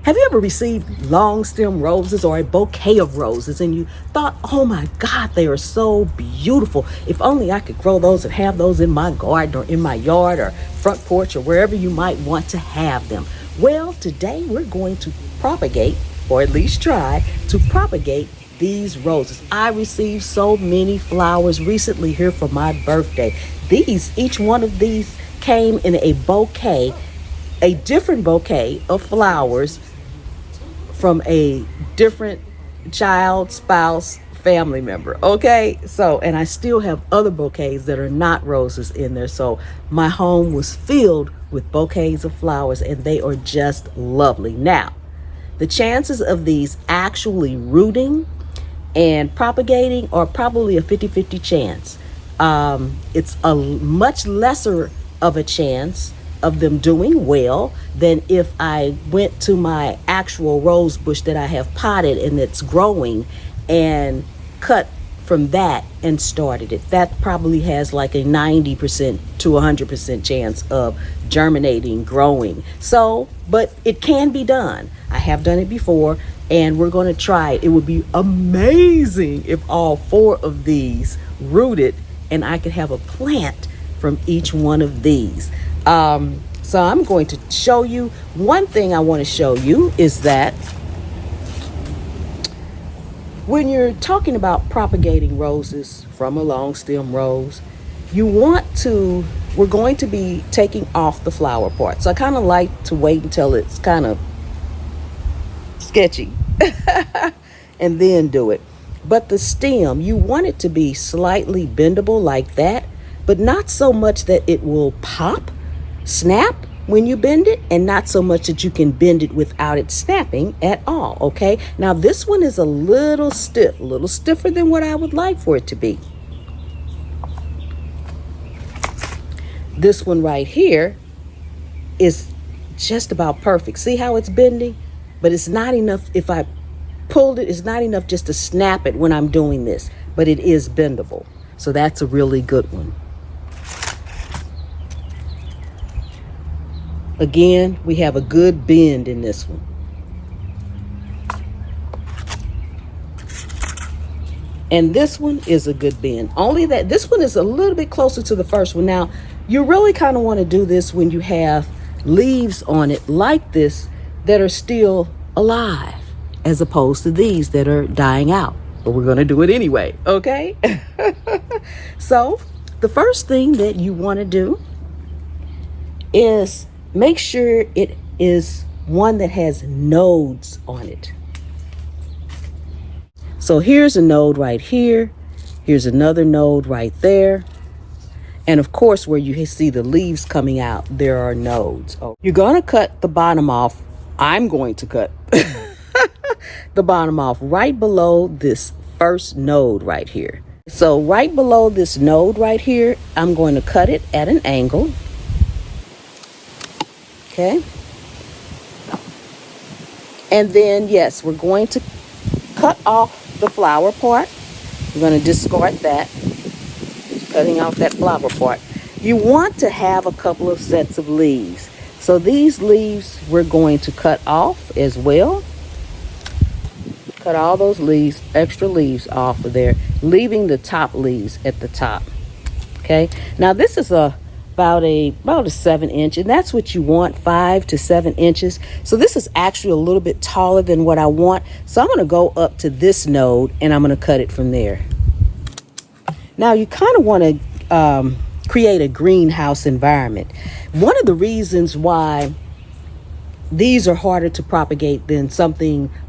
Have you ever received long stem roses or a bouquet of roses and you thought, oh my God, they are so beautiful. If only I could grow those and have those in my garden or in my yard or front porch or wherever you might want to have them. Well, today we're going to propagate, or at least try to propagate, these roses. I received so many flowers recently here for my birthday. Each one of these came in a bouquet, a different bouquet of flowers from a different child, spouse, family member. Okay, so, and I still have other bouquets that are not roses in there. So my home was filled with bouquets of flowers, and they are just lovely. Now, the chances of these actually rooting and propagating are probably a 50-50 chance. It's a much lesser of a chance of them doing well than if I went to my actual rose bush that I have potted and that's growing and cut from that and started it. That probably has like a 90% to 100% chance of germinating, growing. So, but it can be done. I have done it before, and we're going to try it. It would be amazing if all 4 of these rooted and I could have a plant from each one of these. So I'm going to show you. One thing I want to show you is that when you're talking about propagating roses from a long stem rose, we're going to be taking off the flower part. So I kind of like to wait until it's kind of sketchy and then do it. But the stem, you want it to be slightly bendable like that, but not so much that it will pop, snap when you bend it, and not so much that you can bend it without it snapping at all. Okay, now this one is a little stiff, a little stiffer than what I would like for it to be. This one right here is just about perfect. See how it's bending? But it's not enough. If I pulled it, it's not enough just to snap it when I'm doing this, but it is bendable. So that's a really good one. Again, we have a good bend in this one. And this one is a good bend. Only that this one is a little bit closer to the first one. Now, you really kind of want to do this when you have leaves on it like this that are still alive, as opposed to these that are dying out. But we're going to do it anyway, okay? So, the first thing that you want to do is make sure it is one that has nodes on it. So here's a node right here. Here's another node right there. And of course, where you see the leaves coming out, there are nodes. Oh, you're going to cut the bottom off. I'm going to cut the bottom off right below this first node right here. So right below this node right here, I'm going to cut it at an angle. Okay. And then, yes, we're going to cut off the flower part. We're going to discard that. Just cutting off that flower part. You want to have a couple of sets of leaves. So these leaves we're going to cut off as well. Cut all those leaves, extra leaves off of there, leaving the top leaves at the top. Okay. Now this is about a 7-inch, and that's what you want, 5 to 7 inches. So this is actually a little bit taller than what I want. So I'm going to go up to this node and I'm going to cut it from there. Now you kind of want to create a greenhouse environment. One of the reasons why these are harder to propagate than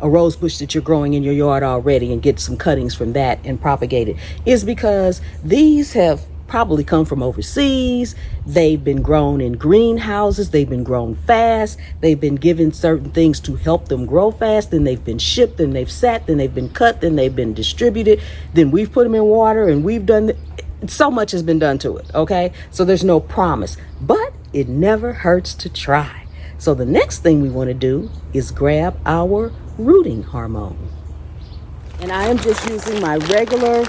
a rose bush that you're growing in your yard already and get some cuttings from that and propagate it is because these have probably come from overseas. They've been grown in greenhouses. They've been grown fast. They've been given certain things to help them grow fast. Then they've been shipped, then they've sat, then they've been cut, then they've been distributed. Then we've put them in water and we've done so much has been done to it. Okay. So there's no promise, but it never hurts to try. So the next thing we want to do is grab our rooting hormone. And I am just using my regular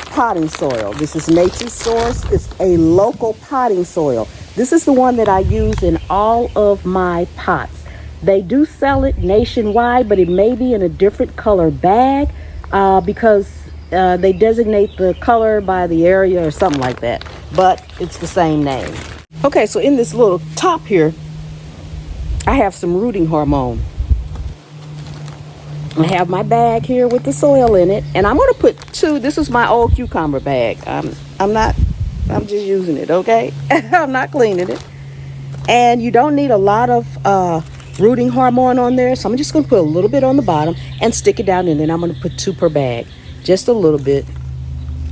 potting soil. This is Nature's Source. It's a local potting soil. This is the one that I use in all of my pots. They do sell it nationwide, but it may be in a different color bag because they designate the color by the area or something like that. But it's the same name. Okay, so in this little top here, I have some rooting hormone. I have my bag here with the soil in it, and I'm going to put 2. This is my old cucumber bag. I'm just using it, okay? I'm not cleaning it. And you don't need a lot of rooting hormone on there, so I'm just going to put a little bit on the bottom and stick it down in there. And I'm going to put 2 per bag, just a little bit.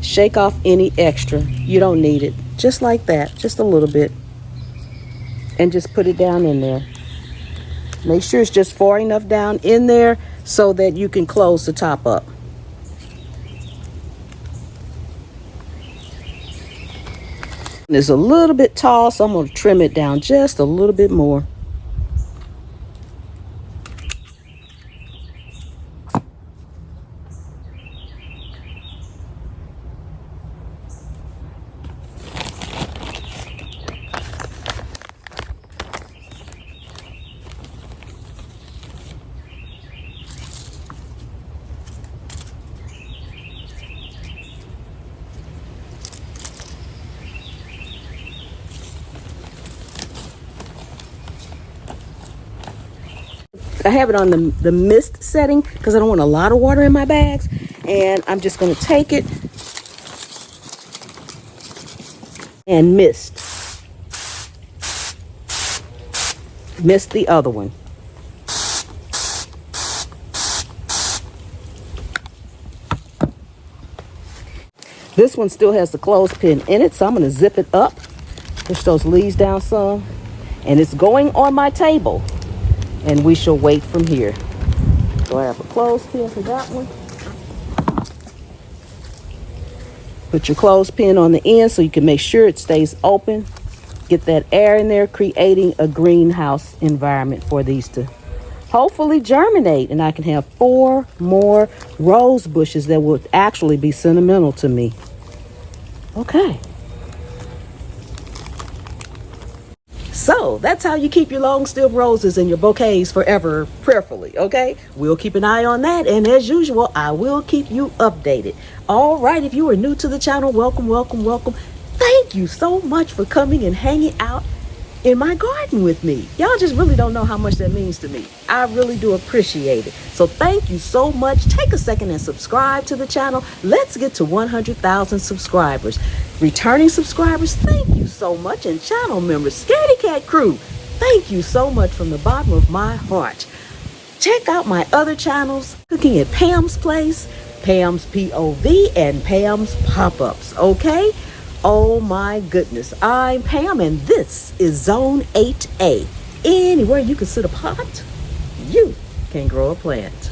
Shake off any extra. You don't need it. Just like that, just a little bit. And just put it down in there. Make sure it's just far enough down in there so that you can close the top up. It's a little bit tall, so I'm going to trim it down just a little bit more. I have it on the mist setting because I don't want a lot of water in my bags. And I'm just going to take it and mist the other one. This one still has the clothespin in it, so I'm going to zip it up, push those leaves down some, and it's going on my table. And we shall wait from here. So I have a clothespin for that one. Put your clothespin on the end so you can make sure it stays open. Get that air in there, creating a greenhouse environment for these to hopefully germinate. And I can have 4 more rose bushes that will actually be sentimental to me. Okay. So that's how you keep your long stem roses and your bouquets forever prayerfully, okay? We'll keep an eye on that, and as usual, I will keep you updated. All right, if you are new to the channel, welcome, welcome, welcome. Thank you so much for coming and hanging out in my garden with me. Y'all just really don't know how much that means to me. I really do appreciate it. So thank you so much. Take a second and subscribe to the channel. Let's get to 100,000 subscribers. Returning subscribers, thank you so much. And channel members, Scaredy Cat Crew, thank you so much from the bottom of my heart. Check out my other channels, Cooking at Pam's Place, Pam's POV, and Pam's Pop-Ups, okay? Oh my goodness, I'm Pam and this is Zone 8A. Anywhere you can sit a pot, you can grow a plant.